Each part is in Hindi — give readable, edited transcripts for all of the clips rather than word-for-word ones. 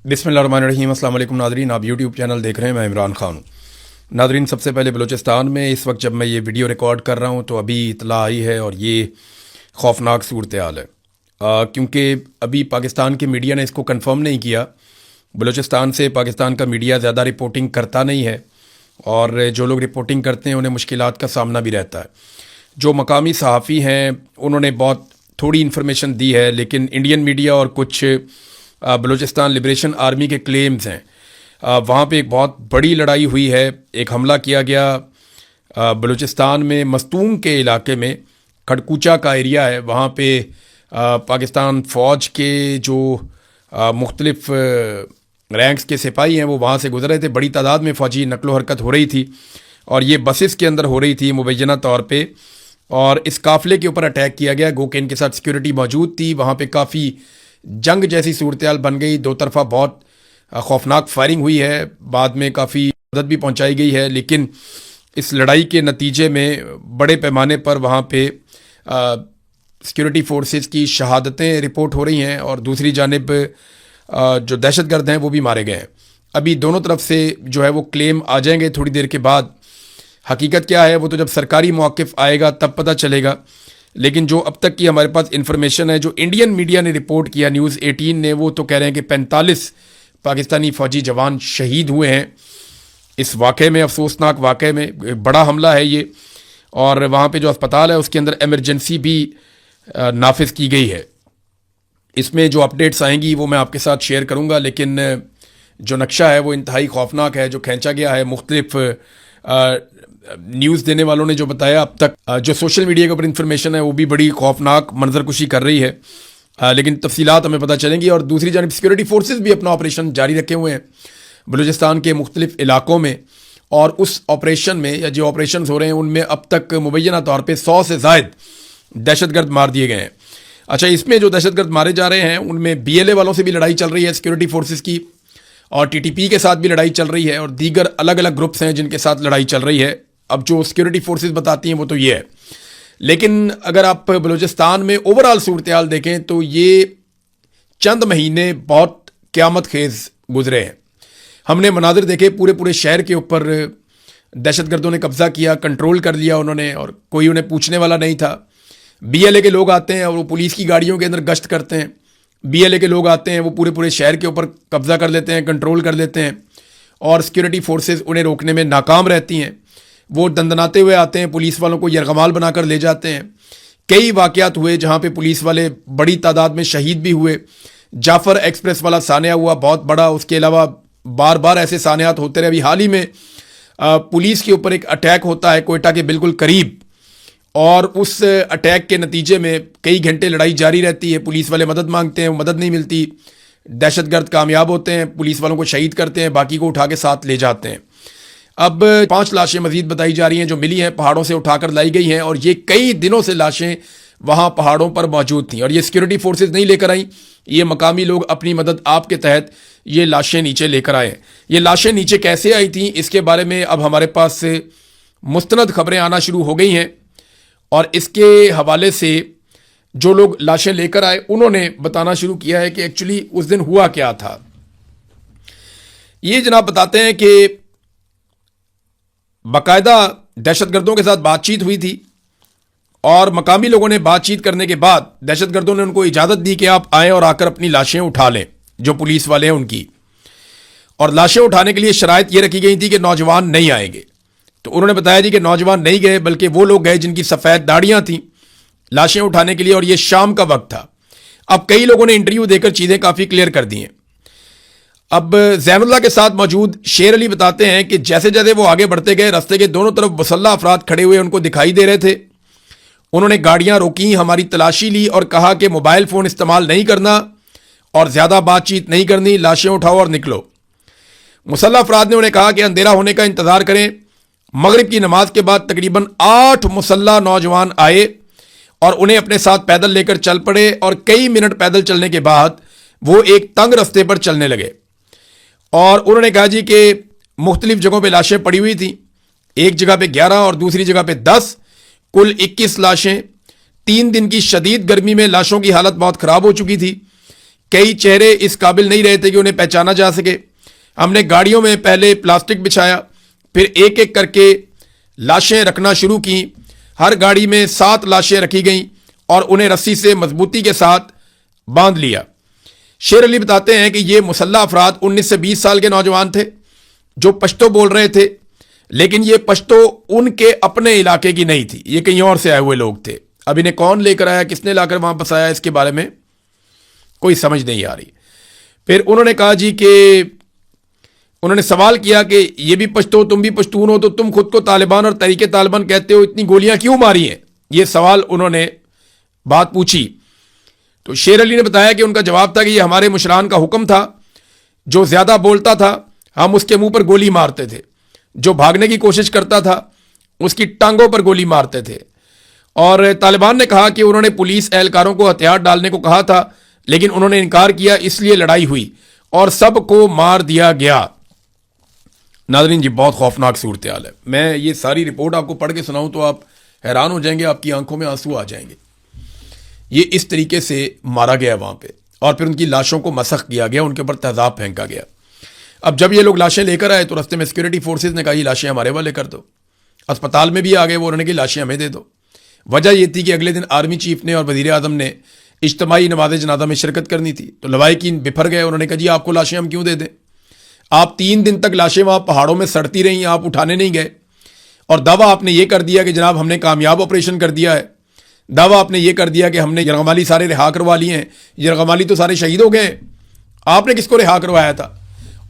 बिस्मिल्लाहिर्रहमानिर्रहीम। अस्सलाम वालेकुम नादरीन, आप यूट्यूब चैनल देख रहे हैं, मैं इमरान खान हूँ। नादरीन, सबसे पहले बलूचिस्तान में इस वक्त जब मैं ये वीडियो रिकॉर्ड कर रहा हूँ तो अभी इतला आई है और ये खौफनाक सूरत हाल है, क्योंकि अभी पाकिस्तान के मीडिया ने इसको कंफर्म नहीं किया। बलूचिस्तान से पाकिस्तान का मीडिया ज़्यादा रिपोर्टिंग करता नहीं है और जो लोग रिपोर्टिंग करते हैं उन्हें मुश्किलात का सामना भी रहता है। जो मकामी सहाफ़ी हैं उन्होंने बहुत थोड़ी इन्फॉर्मेशन दी है, लेकिन इंडियन मीडिया और कुछ बलूचिस्तान लिबरेशन आर्मी के क्लेम्स हैं। वहाँ पे एक बहुत बड़ी लड़ाई हुई है, एक हमला किया गया बलूचिस्तान में मस्तूंग के इलाके में, खड़कूचा का एरिया है। वहाँ पे पाकिस्तान फ़ौज के जो मुख्तलिफ रैंक्स के सिपाही हैं वो वहाँ से गुजर रहे थे। बड़ी तादाद में फ़ौजी नकलो हरकत हो रही थी और ये बसेस के अंदर हो रही थी मुबैना तौर पे, और इस काफ़िले के ऊपर अटैक किया गया। गो के इनके साथ सिक्योरिटी मौजूद थी। वहाँ पे काफ़ी जंग जैसी सूरत हाल बन गई। दो तरफा बहुत खौफनाक फायरिंग हुई है, बाद में काफ़ी मदद भी पहुंचाई गई है, लेकिन इस लड़ाई के नतीजे में बड़े पैमाने पर वहाँ पे सिक्योरिटी फोर्सेस की शहादतें रिपोर्ट हो रही हैं और दूसरी जानिब जो दहशतगर्द हैं वो भी मारे गए हैं। अभी दोनों तरफ से जो है वो क्लेम आ जाएंगे थोड़ी देर के बाद। हकीकत क्या है वो तो जब सरकारी मौक़िफ़ आएगा तब पता चलेगा, लेकिन जो अब तक की हमारे पास इन्फॉर्मेशन है, जो इंडियन मीडिया ने रिपोर्ट किया, न्यूज़ 18 ने, वो तो कह रहे हैं कि 45 पाकिस्तानी फ़ौजी जवान शहीद हुए हैं इस वाक़े में, अफसोसनाक वाक़े में। एक बड़ा हमला है ये, और वहाँ पे जो अस्पताल है उसके अंदर एमरजेंसी भी नाफिज की गई है। इसमें जो अपडेट्स आएंगी वो मैं आपके साथ शेयर करूँगा, लेकिन जो नक्शा है वो इंतहाई खौफनाक है जो खींचा गया है। मुख्तलिफ न्यूज़ देने वालों ने जो बताया अब तक, जो सोशल मीडिया के ऊपर इंफॉर्मेशन है वो भी बड़ी खौफनाक मंजरकुशी कर रही है, लेकिन तफसीलात हमें पता चलेंगी। और दूसरी जानब सिक्योरिटी फोर्सेस भी अपना ऑपरेशन जारी रखे हुए हैं बलूचिस्तान के मुख्तलिफ इलाकों में, और उस ऑपरेशन में या जो ऑपरेशन हो रहे हैं उनमें अब तक मुबैना तौर पर 100 से ज़ायद दहशतगर्द मार दिए गए हैं। अच्छा, इसमें जो दहशतगर्द मारे जा रहे हैं उनमें BLA वालों से भी लड़ाई चल रही है सिक्योरिटी फोर्सेस की, और TTP के साथ भी लड़ाई चल रही है, और दीगर अलग अलग ग्रुप्स हैं जिनके साथ लड़ाई चल रही है। अब जो सिक्योरिटी फोर्सेस बताती हैं वो तो ये है, लेकिन अगर आप बलूचिस्तान में ओवरऑल सूरत हाल देखें तो ये चंद महीने बहुत क़यामत खेज़ गुजरे हैं। हमने मनाजिर देखे, पूरे पूरे शहर के ऊपर दहशतगर्दों ने कब्जा किया, कंट्रोल कर लिया उन्होंने, और कोई उन्हें पूछने वाला नहीं था। BLA के लोग आते हैं और वो पुलिस की गाड़ियों के अंदर गश्त करते हैं। BLA के लोग आते हैं, वो पूरे पूरे शहर के ऊपर कब्जा कर लेते हैं, कंट्रोल कर लेते हैं, और सिक्योरिटी फोर्सेस उन्हें रोकने में नाकाम रहती हैं। वो दंदनाते हुए आते हैं, पुलिस वालों को यरगमाल बनाकर ले जाते हैं। कई वाक़यात हुए जहाँ पे पुलिस वाले बड़ी तादाद में शहीद भी हुए। जाफ़र एक्सप्रेस वाला सानिया हुआ बहुत बड़ा, उसके अलावा बार बार ऐसे सानियात होते रहे। अभी हाल ही में पुलिस के ऊपर एक अटैक होता है कोयटा के बिल्कुल करीब, और उस अटैक के नतीजे में कई घंटे लड़ाई जारी रहती है। पुलिस वाले मदद मांगते हैं, मदद नहीं मिलती, दहशतगर्द कामयाब होते हैं, पुलिस वालों को शहीद करते हैं, बाकी को उठा के साथ ले जाते हैं। अब 5 लाशें मजीद बताई जा रही हैं जो मिली हैं, पहाड़ों से उठाकर लाई गई हैं, और ये कई दिनों से लाशें वहाँ पहाड़ों पर मौजूद थीं, और ये सिक्योरिटी फोर्सेस नहीं लेकर आई, ये मकामी लोग अपनी मदद आप के तहत ये लाशें नीचे लेकर आए। ये लाशें नीचे कैसे आई थीं इसके बारे में अब हमारे पास से मुस्तनद खबरें आना शुरू हो गई हैं, और इसके हवाले से जो लोग लाशें लेकर आए उन्होंने बताना शुरू किया है कि एक्चुअली उस दिन हुआ क्या था। ये जनाब बताते हैं कि बाकायदा दहशतगर्दों के साथ बातचीत हुई थी, और मकामी लोगों ने बातचीत करने के बाद दहशतगर्दों ने उनको इजाज़त दी कि आप आएँ और आकर अपनी लाशें उठा लें, जो पुलिस वाले हैं उनकी। और लाशें उठाने के लिए शराइत ये रखी गई थी कि नौजवान नहीं आएंगे। तो उन्होंने बताया जी कि नौजवान नहीं गए, बल्कि वो लोग गए जिनकी सफ़ेद दाढ़ियाँ थीं लाशें उठाने के लिए, और ये शाम का वक्त था। अब कई लोगों ने इंटरव्यू देकर चीज़ें काफ़ी क्लियर कर दी हैं। अब ज़ैनुल्लाह के साथ मौजूद शेर अली बताते हैं कि जैसे जैसे वो आगे बढ़ते गए, रास्ते के दोनों तरफ मुसल्लह अफराद खड़े हुए उनको दिखाई दे रहे थे। उन्होंने गाड़ियां रोकी, हमारी तलाशी ली और कहा कि मोबाइल फ़ोन इस्तेमाल नहीं करना और ज़्यादा बातचीत नहीं करनी, लाशें उठाओ और निकलो। मुसल्लह अफराद ने उन्हें कहा कि अंधेरा होने का इंतज़ार करें। मगरिब की नमाज के बाद तकरीबन 8 मुसल्लह नौजवान आए और उन्हें अपने साथ पैदल लेकर चल पड़े, और कई मिनट पैदल चलने के बाद वो एक तंग रास्ते पर चलने लगे, और उन्होंने कहा जी कि मुख्तलिफ जगहों पे लाशें पड़ी हुई थी, एक जगह पे 11 और दूसरी जगह पे 10, कुल 21 लाशें। 3 दिन की शदीद गर्मी में लाशों की हालत बहुत ख़राब हो चुकी थी। कई चेहरे इस काबिल नहीं रहे थे कि उन्हें पहचाना जा सके। हमने गाड़ियों में पहले प्लास्टिक बिछाया, फिर एक एक करके लाशें रखना शुरू की। हर गाड़ी में 7 लाशें रखी गईं और उन्हें रस्सी से मजबूती के साथ बांध लिया। शेर अली बताते हैं कि ये मुसल्ला अफराद 19 से 20 साल के नौजवान थे जो पश्तो बोल रहे थे, लेकिन ये पश्तो उनके अपने इलाके की नहीं थी, ये कहीं और से आए हुए लोग थे। अब इन्हें कौन लेकर आया, किसने लाकर वहां बसाया, इसके बारे में कोई समझ नहीं आ रही। फिर उन्होंने कहा जी कि उन्होंने सवाल किया कि ये भी पश्तो, तुम भी पश्तून हो, तो तुम खुद को तालिबान और तहरीके तालिबान कहते हो, इतनी गोलियां क्यों मारी हैं? ये सवाल उन्होंने बात पूछी। तो शेर अली ने बताया कि उनका जवाब था कि ये हमारे मुशरान का हुक्म था, जो ज्यादा बोलता था हम उसके मुंह पर गोली मारते थे, जो भागने की कोशिश करता था उसकी टांगों पर गोली मारते थे। और तालिबान ने कहा कि उन्होंने पुलिस एहलकारों को हथियार डालने को कहा था, लेकिन उन्होंने इनकार किया, इसलिए लड़ाई हुई और सबको मार दिया गया। नाज़रीन जी, बहुत खौफनाक सूरत हाल है। मैं ये सारी रिपोर्ट आपको पढ़ के सुनाऊं तो आप हैरान हो जाएंगे, आपकी आंखों में आंसू आ जाएंगे। ये इस तरीके से मारा गया वहां पे, और फिर उनकी लाशों को मसख किया गया, उनके ऊपर तेजाब फेंका गया। अब जब ये लोग लाशें लेकर आए तो रास्ते में सिक्योरिटी फोर्सेज ने कहा ये लाशें हमारे वाले कर दो। अस्पताल में भी आ गए वो, उन्होंने कहा लाशें हमें दे दो। वजह यह थी कि अगले दिन आर्मी चीफ ने और वजीर आजम ने इज्तिमाई नमाज जनाजा में शिरकत करनी थी, तो लवाहिकीन बिफर गए। उन्होंने कहा जी आपको लाशें हम क्यों दे दें? आप 3 दिन तक लाशें वहां पहाड़ों में सड़ती रही, आप उठाने नहीं गए, और दावा आपने ये कर दिया कि जनाब हमने कामयाब ऑपरेशन कर दिया है। दावा आपने ये कर दिया कि हमने यरगमाली सारे रिहा करवा लिए हैं। यरगमाली तो सारे शहीद हो गए हैं, आपने किसको रिहा करवाया था?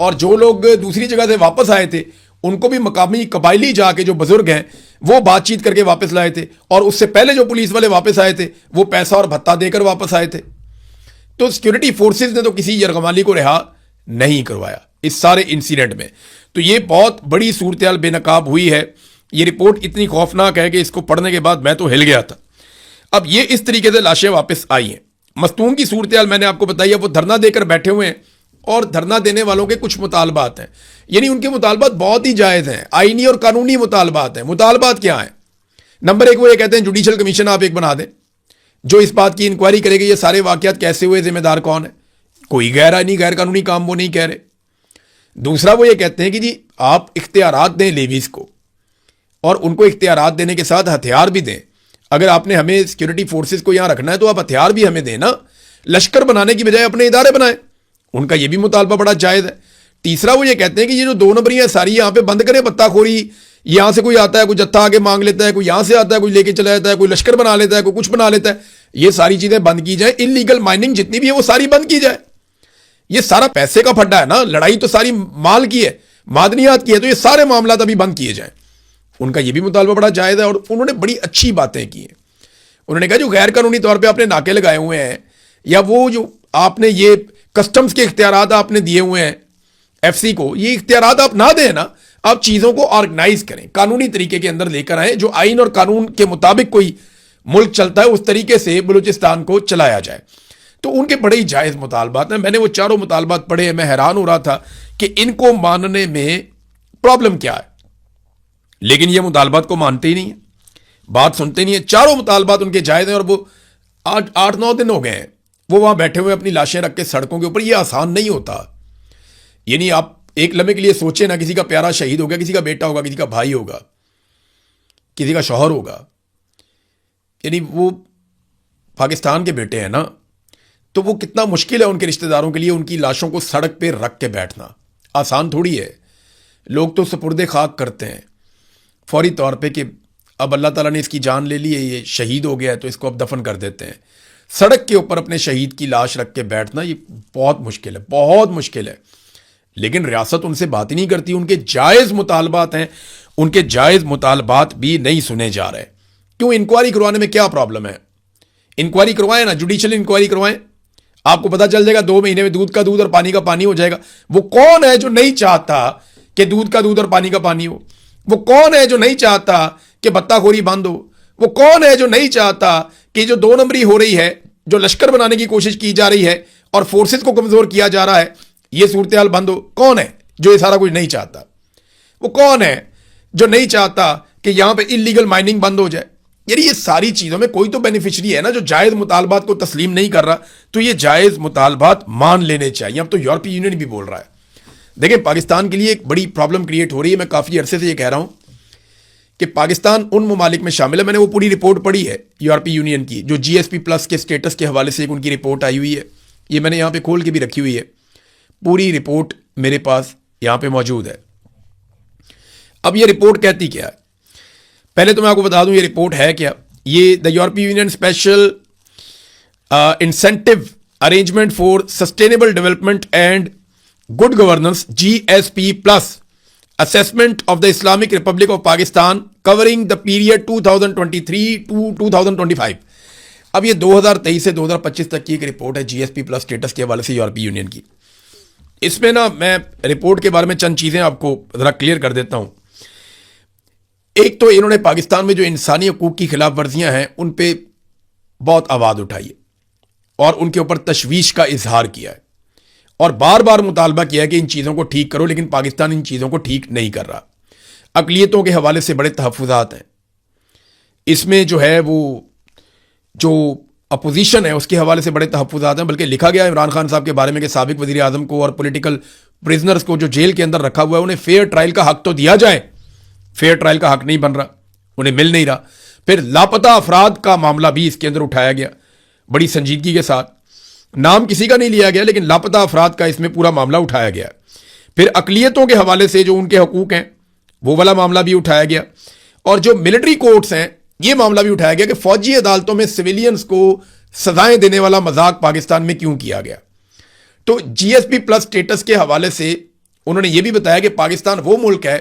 और जो लोग दूसरी जगह से वापस आए थे उनको भी मकामी कबायली जाके जो बुजुर्ग हैं वो बातचीत करके वापस लाए थे, और उससे पहले जो पुलिस वाले वापस आए थे वो पैसा और भत्ता देकर वापस आए थे। तो सिक्योरिटी फोर्सेज ने तो किसी यरगमाली को रिहा नहीं करवाया इस सारे इंसिडेंट में। तो ये बहुत बड़ी सूरत बेनकाब हुई है। ये रिपोर्ट इतनी खौफनाक है कि इसको पढ़ने के बाद मैं तो हिल गया था। अब ये इस तरीके से लाशें वापस आई हैं। मस्तूम की सूरत मैंने आपको बताई है, वो धरना देकर बैठे हुए हैं, और धरना देने वालों के कुछ मुतालबात हैं, यानी उनके मुतालबात बहुत ही जायज़ हैं, आईनी और कानूनी मुतालबात हैं। मुतालबात क्या हैं? नंबर 1 वो ये कहते हैं जुडिशल कमीशन आप एक बना दें जो इस बात की इंक्वायरी करेगी ये सारे वाकयात कैसे हुए, जिम्मेदार कौन है। कोई गैर कानूनी काम वो नहीं कह रहे। दूसरा वो ये कहते हैं कि जी आप इख्तियारात दें लेवीज को, और उनको इख्तियारात देने के साथ हथियार भी दें। अगर आपने हमें सिक्योरिटी फोर्सेज को यहां रखना है तो आप हथियार भी हमें देना। लश्कर बनाने की बजाय अपने इदारे बनाएं। उनका यह भी मुतालबा बड़ा जायज़ है। तीसरा वो ये कहते हैं कि ये जो 2 नंबरियां सारी यहां पे बंद करें, बत्ताखोरी। यहां से कोई आता है, कोई जत्था आगे मांग लेता है, कोई यहां से आता है, कोई लेके चला जाता है, कोई लश्कर बना लेता है, कोई कुछ बना लेता है। ये सारी चीजें बंद की जाए। इलीगल माइनिंग जितनी भी है वो सारी बंद की जाए। ये सारा पैसे का फड्डा है ना, लड़ाई तो सारी माल की है, मादनियात की है, तो ये सारे मामला अभी बंद किए जाएं। उनका यह भी मुतालबा बड़ा जायज़ है, और उन्होंने बड़ी अच्छी बातें की हैं। उन्होंने कहा जो गैर कानूनी तौर पे आपने नाके लगाए हुए हैं, या वो जो आपने ये कस्टम्स के इख्तियारात आपने दिए हुए हैं एफसी को, ये इख्तियारात आप ना दें ना, आप चीज़ों को ऑर्गेनाइज करें, कानूनी तरीके के अंदर लेकर आए, जो आइन और कानून के मुताबिक कोई मुल्क चलता है उस तरीके से बलूचिस्तान को चलाया जाए। तो उनके बड़े ही जायज़ मुतालबात हैं। मैंने वो चारों मुतालबात पढ़े हैं, मैं हैरान हो रहा था कि इनको मानने में प्रॉब्लम क्या है, लेकिन ये मुतालबात को मानते ही नहीं है, बात सुनते नहीं है। चारों मुतालबात उनके जायज़ हैं, और वो 8-9 दिन हो गए हैं वो वहां बैठे हुए अपनी लाशें रख के सड़कों के ऊपर। ये आसान नहीं होता। यानी आप एक लम्हे के लिए सोचें ना, किसी का प्यारा शहीद हो गया, किसी का बेटा होगा, किसी का भाई होगा, किसी का शौहर होगा, यानी वो पाकिस्तान के बेटे हैं ना, तो वो कितना मुश्किल है उनके रिश्तेदारों के लिए उनकी लाशों को सड़क पे रख के बैठना। आसान थोड़ी है। लोग तो सुपुर्दे खाक करते हैं फौरी तौर पे कि अब अल्लाह ताला ने इसकी जान ले ली है, ये शहीद हो गया है, तो इसको अब दफन कर देते हैं। सड़क के ऊपर अपने शहीद की लाश रख के बैठना ये बहुत मुश्किल है, बहुत मुश्किल है। लेकिन रियासत उनसे बात ही नहीं करती। उनके जायज़ मुतालबात हैं, उनके जायज़ मुतालबात भी नहीं सुने जा रहे। क्यों? इंक्वायरी करवाने में क्या प्रॉब्लम है? इंक्वायरी करवाएं ना, जुडिशियल इंक्वायरी करवाएं, आपको पता चल जाएगा। 2 महीने में दूध का दूध और पानी का पानी हो जाएगा। वो कौन है जो नहीं चाहता कि दूध का दूध और पानी का पानी हो? वो कौन है जो नहीं चाहता कि बत्ताखोरी बंद हो? वो कौन है जो नहीं चाहता कि जो 2 नंबरी हो रही है, जो लश्कर बनाने की कोशिश की जा रही है और फोर्सेस को कमजोर किया जा रहा है, ये सूरत हाल बंद हो? कौन है जो ये सारा कुछ नहीं चाहता? वो कौन है जो नहीं चाहता कि यहां पे इलीगल माइनिंग बंद हो जाए? यानी ये सारी चीज़ों में कोई तो बेनिफिशरी है ना जो जायज़ मुतालबात को तस्लीम नहीं कर रहा, तो ये जायज़ मुतालबात मान लेने चाहिए। अब तो यूरोपीय यूनियन भी बोल रहा है। देखिए, पाकिस्तान के लिए एक बड़ी प्रॉब्लम क्रिएट हो रही है। मैं काफ़ी अरसे से ये कह रहा हूँ कि पाकिस्तान उन ममालिक में शामिल है। मैंने वो पूरी रिपोर्ट पढ़ी है यूरोपीय यूनियन की, जो GSP+ के स्टेटस के हवाले से एक उनकी रिपोर्ट आई हुई है। ये मैंने यहाँ पे खोल के भी रखी हुई है, पूरी रिपोर्ट मेरे पास यहाँ पे मौजूद है। अब ये रिपोर्ट कहती क्या है, पहले तो मैं आपको बता दूं ये रिपोर्ट है क्या। ये द यूरोपीय union special incentive arrangement for sustainable development and good governance GSP+ assessment of the Islamic Republic of Pakistan covering the period 2023 to 2025। अब ये 2023 से 2025 तक की एक रिपोर्ट है GSP+ स्टेटस के हवाले से यूरोपीय यूनियन की। इसमें ना मैं रिपोर्ट के बारे में चंद चीजें आपको जरा क्लियर कर देता हूं। एक तो इन्होंने पाकिस्तान में जो इंसानी हकूक की खिलाफ वर्जियां हैं उन पे बहुत आवाज उठाई है और उनके ऊपर तशवीश का इजहार किया है और बार बार मुतालबा किया है कि इन चीज़ों को ठीक करो, लेकिन पाकिस्तान इन चीज़ों को ठीक नहीं कर रहा। अक़लियतों के हवाले से बड़े तहफ़्फ़ुज़ात हैं इसमें, जो है वो जो अपोजिशन है उसके हवाले से बड़े तहफ़्फ़ुज़ात हैं। बल्कि लिखा गया इमरान खान साहब के बारे में कि साबिक़ वज़ीर आज़म को और पॉलिटिकल प्रिजनर्स को जो जेल के अंदर रखा हुआ है उन्हें फेयर ट्रायल का हक तो दिया जाए। फेयर ट्रायल का हक नहीं बन रहा, उन्हें मिल नहीं रहा। फिर लापता अफराद का मामला भी इसके अंदर उठाया गया बड़ी संजीदगी के साथ। नाम किसी का नहीं लिया गया, लेकिन लापता अफराद का इसमें पूरा मामला उठाया गया। फिर अक़लियतों के हवाले से जो उनके हकूक़ हैं वो वाला मामला भी उठाया गया। और जो मिलिट्री कोर्ट्स हैं ये मामला भी उठाया गया कि फ़ौजी अदालतों में सिविलियंस को सजाएं देने वाला मजाक पाकिस्तान में क्यों किया गया। तो GSP+ स्टेटस के हवाले से उन्होंने ये भी बताया कि पाकिस्तान वो मुल्क है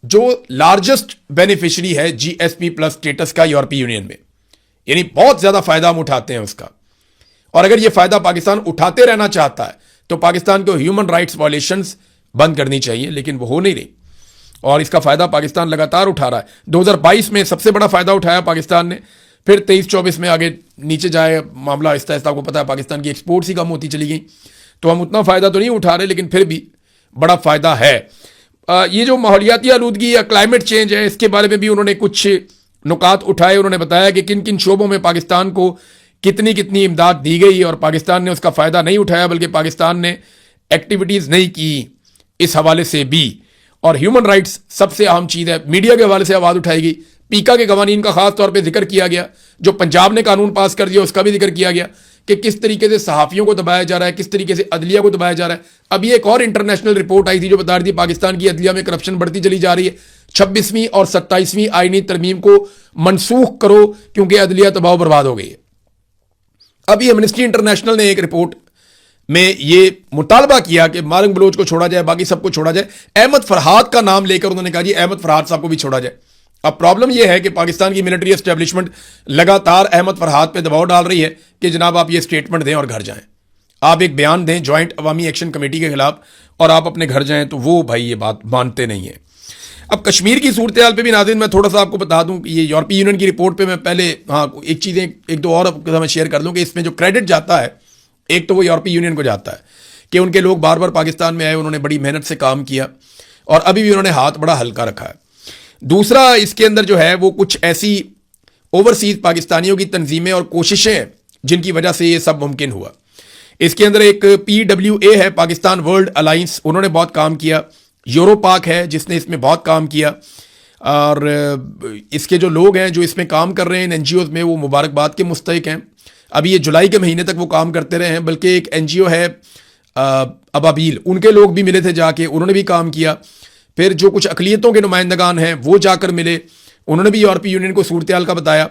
जो लार्जेस्ट बेनिफिशरी है GSP+ स्टेटस का यूरोपीय यूनियन में, यानी बहुत ज़्यादा फ़ायदा हम उठाते हैं उसका। और अगर ये फ़ायदा पाकिस्तान उठाते रहना चाहता है तो पाकिस्तान को ह्यूमन राइट्स वायलेशंस बंद करनी चाहिए, लेकिन वो हो नहीं रही और इसका फ़ायदा पाकिस्तान लगातार उठा रहा है। 2022 में सबसे बड़ा फ़ायदा उठाया पाकिस्तान ने, फिर 23-24 में आगे नीचे जाए मामला आहिस्ता आहिस्ता। आपको पता है पाकिस्तान की एक्सपोर्ट्स ही कम होती चली गई, तो हम उतना फ़ायदा तो नहीं उठा रहे, लेकिन फिर भी बड़ा फ़ायदा है। ये जो माहौलियाती आलूदगी या क्लाइमेट चेंज है इसके बारे में भी उन्होंने कुछ नुकात उठाए। उन्होंने बताया कि किन किन शोबों में पाकिस्तान को कितनी कितनी इमदाद दी गई और पाकिस्तान ने उसका फ़ायदा नहीं उठाया, बल्कि पाकिस्तान ने एक्टिविटीज़ नहीं की इस हवाले से भी। और ह्यूमन राइट्स सबसे अहम चीज़ है, मीडिया के हवाले से आवाज़ उठाई गई। पीका के कवानीन का खास तौर पे जिक्र किया गया, जो पंजाब ने कानून पास कर दिया उसका भी जिक्र किया गया कि किस तरीके से सहाफ़ियों को दबाया जा रहा है, किस तरीके से अदलिया को दबाया जा रहा है। अभी एक और इंटरनेशनल रिपोर्ट आई थी जो बता रही थी पाकिस्तान की अदलिया में करप्शन बढ़ती चली जा रही है। 26वीं और 27वीं आईनी तरमीम को मनसूख करो क्योंकि अदलिया तबाह बर्बाद हो गई है। अभी एमनेस्टी इंटरनेशनल ने एक रिपोर्ट में ये मुतालबा किया कि मारंग बलोच को छोड़ा जाए, बाकी सबको छोड़ा जाए। अहमद फरहाद का नाम लेकर उन्होंने कहा जी अहमद फरहाद साहब को भी छोड़ा जाए। अब प्रॉब्लम यह है कि पाकिस्तान की मिलिट्री एस्टेब्लिशमेंट लगातार अहमद फरहाद पे दबाव डाल रही है कि जनाब आप ये स्टेटमेंट दें और घर जाएं, आप एक बयान दें जॉइंट अवामी एक्शन कमेटी के खिलाफ और आप अपने घर जाएं। तो वो भाई ये बात मानते नहीं है। अब कश्मीर की सूरत हाल पर भी नाज़रीन मैं थोड़ा सा आपको बता दूं कि ये यूरोपीय यूनियन की रिपोर्ट पर मैं पहले एक चीज़ें एक दो और मैं शेयर कर दूं कि इसमें जो क्रेडिट जाता है एक तो वो यूरोपीय यूनियन को जाता है कि उनके लोग बार बार पाकिस्तान में आए, उन्होंने बड़ी मेहनत से काम किया और अभी भी उन्होंने हाथ बड़ा हल्का रखा है। दूसरा इसके अंदर जो है वो कुछ ऐसी ओवरसीज पाकिस्तानियों की तंजीमें और कोशिशें हैं जिनकी वजह से ये सब मुमकिन हुआ। इसके अंदर एक PWA है, पाकिस्तान वर्ल्ड अलाइंस, उन्होंने बहुत काम किया। यूरोपाक है जिसने इसमें बहुत काम किया और इसके जो लोग हैं जो इसमें काम कर रहे हैं NGOs में वो मुबारकबाद के मुस्तहिक हैं। अभी ये जुलाई के महीने तक वो काम करते रहे हैं। बल्कि एक NGO है अबाबील, उनके लोग भी मिले थे जाके, उन्होंने भी काम किया। फिर जो कुछ अक़लियतों के नुमाइंदगान हैं वो जाकर मिले, उन्होंने भी यूरोपीय यूनियन को सूरत हाल का बताया।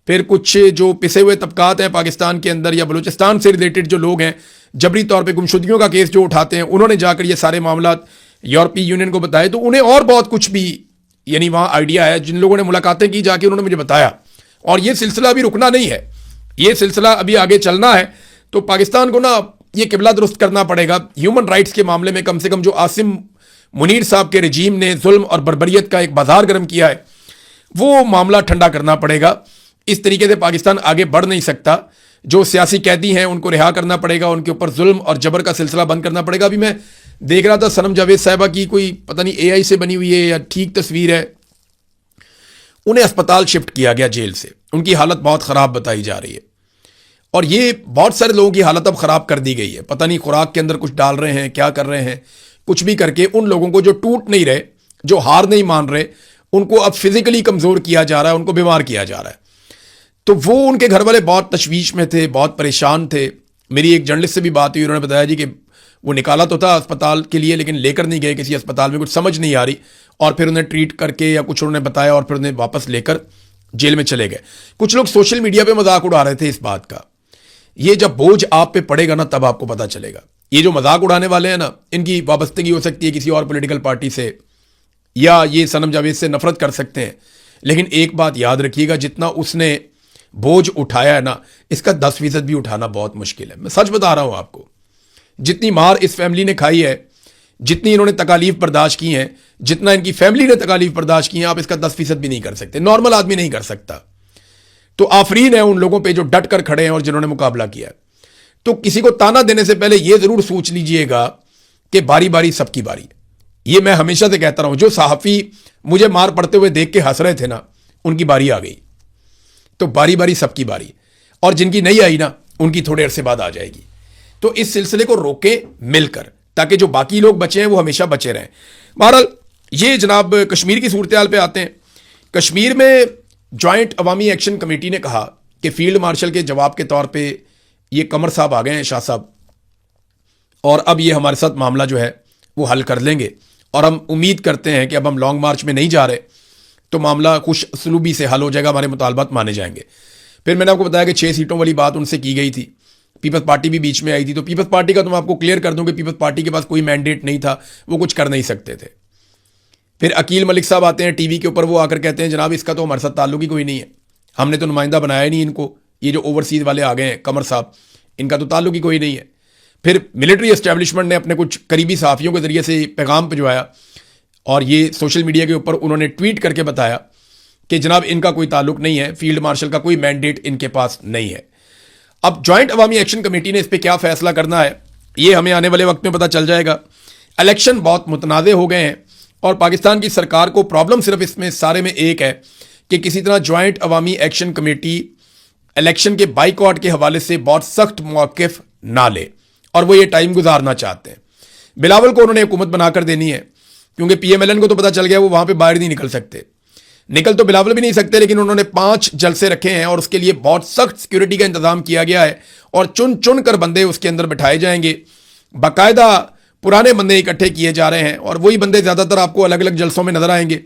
फिर कुछ जो पिसे हुए तबकात हैं पाकिस्तान के अंदर या बलूचिस्तान से रिलेटेड जो लोग हैं जबरी तौर पे गुमशुदगियों का केस जो उठाते हैं, उन्होंने जाकर ये सारे मामला यूरोपीय यूनियन को बताए। तो उन्हें और बहुत कुछ भी यानी वहाँ आइडिया है। जिन लोगों ने मुलाकातें की जाके उन्होंने मुझे बताया और ये सिलसिला अभी रुकना नहीं है, ये सिलसिला अभी आगे चलना है। तो पाकिस्तान को ना ये किबला दुरुस्त करना पड़ेगा। ह्यूमन राइट्स के मामले में कम से कम जो आसिम मुनीर साहब के रजीम ने जुल्म और बर्बरियत का एक बाजार गर्म किया है वो मामला ठंडा करना पड़ेगा। इस तरीके से पाकिस्तान आगे बढ़ नहीं सकता। जो सियासी कैदी हैं उनको रिहा करना पड़ेगा, उनके ऊपर जुल्म और जबर का सिलसिला बंद करना पड़ेगा। अभी मैं देख रहा था सनम जावेद साहिबा की कोई पता नहीं AI से बनी हुई है या ठीक तस्वीर है, उन्हें अस्पताल शिफ्ट किया गया जेल से। उनकी हालत बहुत ख़राब बताई जा रही है और ये बहुत सारे लोगों की हालत अब ख़राब कर दी गई है। पता नहीं खुराक के अंदर कुछ डाल रहे हैं, क्या कर रहे हैं, कुछ भी करके उन लोगों को जो टूट नहीं रहे, जो हार नहीं मान रहे, उनको अब फिजिकली कमज़ोर किया जा रहा है, उनको बीमार किया जा रहा है। तो वो उनके घर वाले बहुत तशवीश में थे, बहुत परेशान थे। मेरी एक जर्नलिस्ट से भी बात हुई, उन्होंने बताया जी कि वो निकाला तो था अस्पताल के लिए, लेकिन लेकर नहीं गए किसी अस्पताल में, कुछ समझ नहीं आ रही, और फिर उन्हें ट्रीट करके या कुछ उन्होंने बताया और फिर उन्हें वापस लेकर जेल में चले गए। कुछ लोग सोशल मीडिया पे मजाक उड़ा रहे थे इस बात का। ये जब बोझ आप पे पड़ेगा ना तब आपको पता चलेगा। ये जो मजाक उड़ाने वाले हैं ना, इनकी वाबस्तगी हो सकती है किसी और पॉलिटिकल पार्टी से, या ये सनम जावेद से नफरत कर सकते हैं, लेकिन एक बात याद रखिएगा, जितना उसने बोझ उठाया है ना, इसका 10% भी उठाना बहुत मुश्किल है। मैं सच बता रहा हूं आपको, जितनी मार इस फैमिली ने खाई है, जितनी इन्होंने तकालीफ बर्दाश्त की हैं, जितना इनकी फैमिली ने तकालीफ बर्दाश्त की हैं, आप इसका 10% भी नहीं कर सकते, नॉर्मल आदमी नहीं कर सकता। तो आफरीन है उन लोगों पे जो डट कर खड़े हैं और जिन्होंने मुकाबला किया। तो किसी को ताना देने से पहले यह जरूर सोच लीजिएगा कि बारी बारी सबकी बारी। ये मैं हमेशा से कहता रहा हूं, जो सहाफ़ी मुझे मार पड़ते हुए देख के हंस रहे थे ना, उनकी बारी आ गई। तो बारी बारी सबकी बारी, और जिनकी नहीं आई ना, उनकी थोड़े अरसे बाद आ जाएगी। तो इस सिलसिले को रोके मिलकर, ताकि जो बाकी लोग बचे हैं वो हमेशा बचे रहें। बहरहाल ये जनाब कश्मीर की सूरत हाल पे आते हैं। कश्मीर में जॉइंट अवामी एक्शन कमेटी ने कहा कि फील्ड मार्शल के जवाब के तौर पे ये कमर साहब आ गए हैं, शाह साहब, और अब ये हमारे साथ मामला जो है वो हल कर लेंगे, और हम उम्मीद करते हैं कि अब हम लॉन्ग मार्च में नहीं जा रहे, तो मामला खुश सलूबी से हल हो जाएगा, हमारे मुतालबात माने जाएंगे। फिर मैंने आपको बताया कि 6 सीटों वाली बात उनसे की गई थी, पीपल्स पार्टी भी बीच में आई थी। तो पीपल्स पार्टी का तो मैं आपको क्लियर कर दूं कि पीपल्स पार्टी के पास कोई मैंडेट नहीं था, वो कुछ कर नहीं सकते थे। फिर अकील मलिक साहब आते हैं टीवी के ऊपर, वो आकर कहते हैं जनाब इसका तो हमारे साथ ताल्लुक ही कोई नहीं है, हमने तो नुमाइंदा बनाया नहीं इनको, ये जो ओवरसीज वाले आ गए हैं कमर साहब, इनका तो ताल्लुक ही कोई नहीं है। फिर मिलिट्री एस्टेब्लिशमेंट ने अपने कुछ करीबी सहाफ़ियों के जरिए से पैगाम भिजवाया, और ये सोशल मीडिया के ऊपर उन्होंने ट्वीट करके बताया कि जनाब इनका कोई ताल्लुक नहीं है, फील्ड मार्शल का कोई मैंडेट इनके पास नहीं है। अब जॉइंट अवामी एक्शन कमेटी ने इस पर क्या फैसला करना है, ये हमें आने वाले वक्त में पता चल जाएगा। इलेक्शन बहुत मुतनाज़े हो गए हैं, और पाकिस्तान की सरकार को प्रॉब्लम सिर्फ इसमें सारे में एक है कि किसी तरह जॉइंट अवामी एक्शन कमेटी इलेक्शन के बाइकआउट के हवाले से बहुत सख्त मौक़िफ़ ना ले, और वो ये टाइम गुजारना चाहते हैं। बिलावल को उन्होंने हुकूमत बनाकर देनी है, क्योंकि PMLN को तो पता चल गया वो वहाँ पे बाहर नहीं निकल सकते, निकल तो बिलावल भी नहीं सकते, लेकिन उन्होंने 5 जलसे रखे हैं और उसके लिए बहुत सख्त सिक्योरिटी का इंतजाम किया गया है, और चुन चुन कर बंदे उसके अंदर बिठाए जाएंगे। बाकायदा पुराने बंदे इकट्ठे किए जा रहे हैं, और वही बंदे ज़्यादातर आपको अलग अलग जलसों में नजर आएंगे।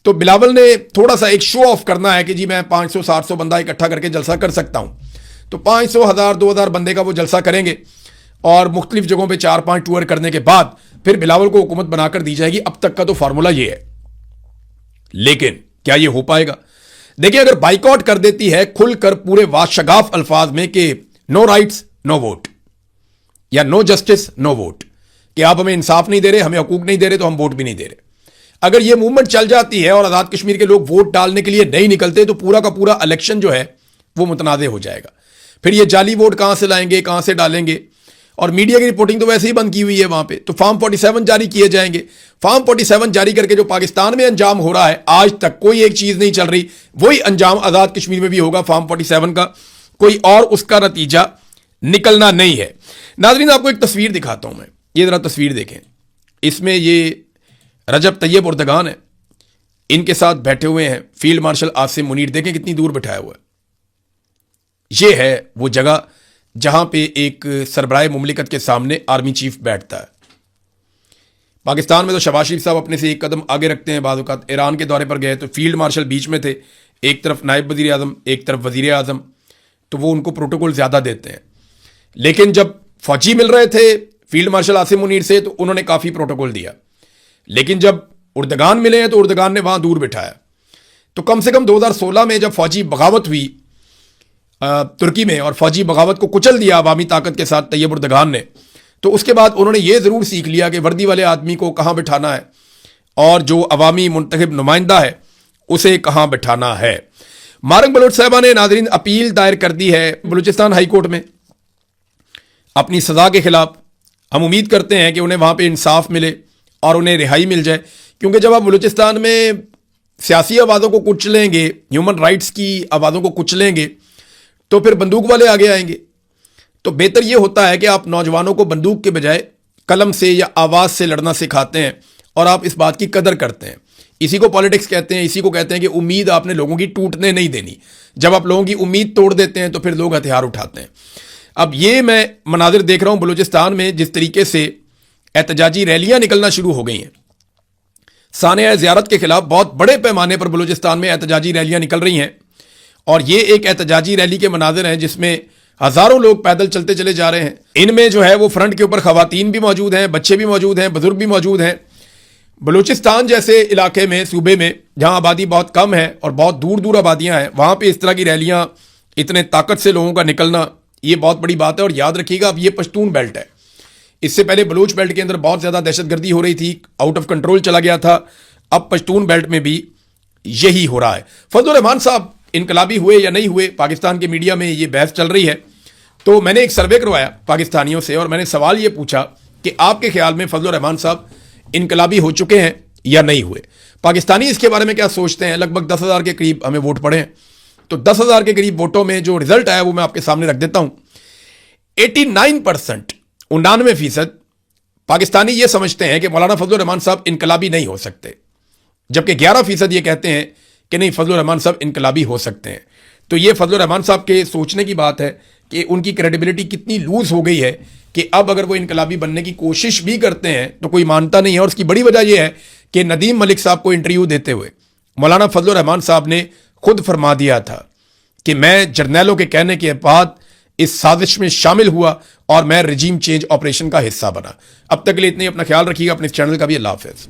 तो बिलावल ने थोड़ा सा एक शो ऑफ करना है कि जी मैं 500-700 बंदा इकट्ठा करके जलसा कर सकता हूँ। तो 500, 1000, 2000 बंदे का वो जलसा करेंगे, और मुख्तलिफ जगहों पर 4-5 टूर करने के बाद फिर बिलावल को हुकूमत बनाकर दी जाएगी। अब तक का तो फार्मूला ये है, लेकिन क्या ये हो पाएगा? देखिए, अगर बाइकआउट कर देती है खुलकर पूरे वाशगाफ अल्फाज में कि नो राइट्स नो वोट, या नो जस्टिस नो वोट, कि आप हमें इंसाफ नहीं दे रहे, हमें हकूक नहीं दे रहे, तो हम वोट भी नहीं दे रहे, अगर ये मूवमेंट चल जाती है और आज़ाद कश्मीर के लोग वोट डालने के लिए नहीं निकलते, तो पूरा का पूरा इलेक्शन जो है वो मुतनाज़े हो जाएगा। फिर ये जाली वोट कहां से लाएंगे, कहां से डालेंगे, और मीडिया की रिपोर्टिंग तो वैसे ही बंद की हुई है वहां पे। तो फॉर्म 47 जारी किए जाएंगे। फॉर्म 47 जारी करके जो पाकिस्तान में अंजाम हो रहा है, आज तक कोई एक चीज नहीं चल रही, वही अंजाम आजाद कश्मीर में भी होगा फॉर्म 47 का, कोई और उसका नतीजा निकलना नहीं है। नाज़रीन, आपको एक तस्वीर दिखाता हूं मैं, ये जरा तस्वीर देखें। इसमें ये रजब तैयब उर्दगान है, इनके साथ बैठे हुए हैं फील्ड मार्शल आसिम मुनीर, देखें कितनी दूर बैठाया हुआ है। ये है वो जगह जहां पे एक सरबराह मुमलिकत के सामने आर्मी चीफ बैठता है। पाकिस्तान में तो शहबाज शरीफ साहब अपने से एक कदम आगे रखते हैं। बाद औक़ात ईरान के दौरे पर गए तो फील्ड मार्शल बीच में थे, एक तरफ नायब वज़ीर आज़म, एक तरफ वज़ीर आज़म, तो वो उनको प्रोटोकॉल ज़्यादा देते हैं। लेकिन जब फौजी मिल रहे थे फील्ड मार्शल आसिम मुनीर से, तो उन्होंने काफ़ी प्रोटोकॉल दिया। लेकिन जब उर्दगान मिले हैं तो उर्दगान ने वहाँ दूर बिठाया। तो कम से कम 2016 में जब फौजी बगावत हुई तुर्की में, और फौजी बगावत को कुचल दिया अवामी ताकत के साथ तैयब उर्दगान ने, तो उसके बाद उन्होंने ये ज़रूर सीख लिया कि वर्दी वाले आदमी को कहाँ बिठाना है, और जो अवामी मुंतखब नुमाइंदा है उसे कहाँ बिठाना है। मारक बलोच साहबा ने नाज़रीन अपील दायर कर दी है बलूचिस्तान हाई कोर्ट में अपनी सज़ा के खिलाफ। हम उम्मीद करते हैं कि उन्हें वहाँ पर इंसाफ मिले और उन्हें रिहाई मिल जाए, क्योंकि जब आप बलूचिस्तान में सियासी आवाज़ों को कुचलेंगे, ह्यूमन राइट्स की आवाज़ों को कुचलेंगे, तो फिर बंदूक वाले आगे आएंगे। तो बेहतर यह होता है कि आप नौजवानों को बंदूक के बजाय कलम से या आवाज़ से लड़ना सिखाते हैं और आप इस बात की कदर करते हैं। इसी को पॉलिटिक्स कहते हैं, इसी को कहते हैं कि उम्मीद आपने लोगों की टूटने नहीं देनी। जब आप लोगों की उम्मीद तोड़ देते हैं तो फिर लोग हथियार उठाते हैं। अब ये मैं मनाजिर देख रहा हूं बलूचिस्तान में, जिस तरीके से एहतजाजी रैलियां निकलना शुरू हो गई हैं। सानिया ज़ियारत के खिलाफ बहुत बड़े पैमाने पर बलूचिस्तान में एहतजाजी रैलियां निकल रही हैं और ये एक एहतजाजी रैली के मनाजिर हैं जिसमें हजारों लोग पैदल चलते चले जा रहे हैं। इनमें जो है वो फ्रंट के ऊपर खवातीन भी मौजूद हैं, बच्चे भी मौजूद हैं, बुजुर्ग भी मौजूद हैं। बलूचिस्तान जैसे इलाके में, सूबे में, जहां आबादी बहुत कम है और बहुत दूर दूर आबादियां हैं, वहां पे इस तरह की रैलियां, इतने ताकत से लोगों का निकलना, ये बहुत बड़ी बात है। और याद रखिएगा, अब ये पश्तून बेल्ट है। इससे पहले बलूच बेल्ट के अंदर बहुत ज़्यादा दहशतगर्दी हो रही थी, आउट ऑफ कंट्रोल चला गया था। अब पश्तून बेल्ट में भी यही हो रहा है। फजलुर रहमान साहब इनकलाबी हुए या नहीं हुए, पाकिस्तान के मीडिया में ये बहस चल रही है। तो मैंने एक सर्वे करवाया पाकिस्तानियों से और मैंने सवाल ये पूछा कि आपके ख्याल में फजलुर रहमान साहब इनकलाबी हो चुके हैं या नहीं हुए। पाकिस्तानी इसके बारे में क्या सोचते हैं। लगभग 10,000 के करीब हमें वोट पड़े हैं। तो 10,000 के करीब वोटों में जो रिजल्ट आया वो मैं आपके सामने रख देता हूं। 89%, 99% पाकिस्तानी ये समझते हैं कि मौलाना फजलुर रहमान साहब इनकलाबी नहीं हो सकते, जबकि 11% ये कहते हैं कि नहीं, फजलुर रहमान साहब इनकलाबी हो सकते हैं। तो ये फजलुर रहमान साहब के सोचने की बात है कि उनकी क्रेडिबिलिटी कितनी लूज हो गई है कि अब अगर वो इनकलाबी बनने की कोशिश भी करते हैं तो कोई मानता नहीं है। और उसकी बड़ी वजह यह है कि नदीम मलिक साहब को इंटरव्यू देते हुए मौलाना फजलुर रहमान साहब ने खुद फरमा दिया था कि मैं जर्नैलों के कहने के बाद इस साजिश में शामिल हुआ और मैं रजीम चेंज ऑपरेशन का हिस्सा बना। अब तक के लिए इतने, अपना ख्याल रखिएगा, अपने चैनल का भी। अल्लाह हाफिज़।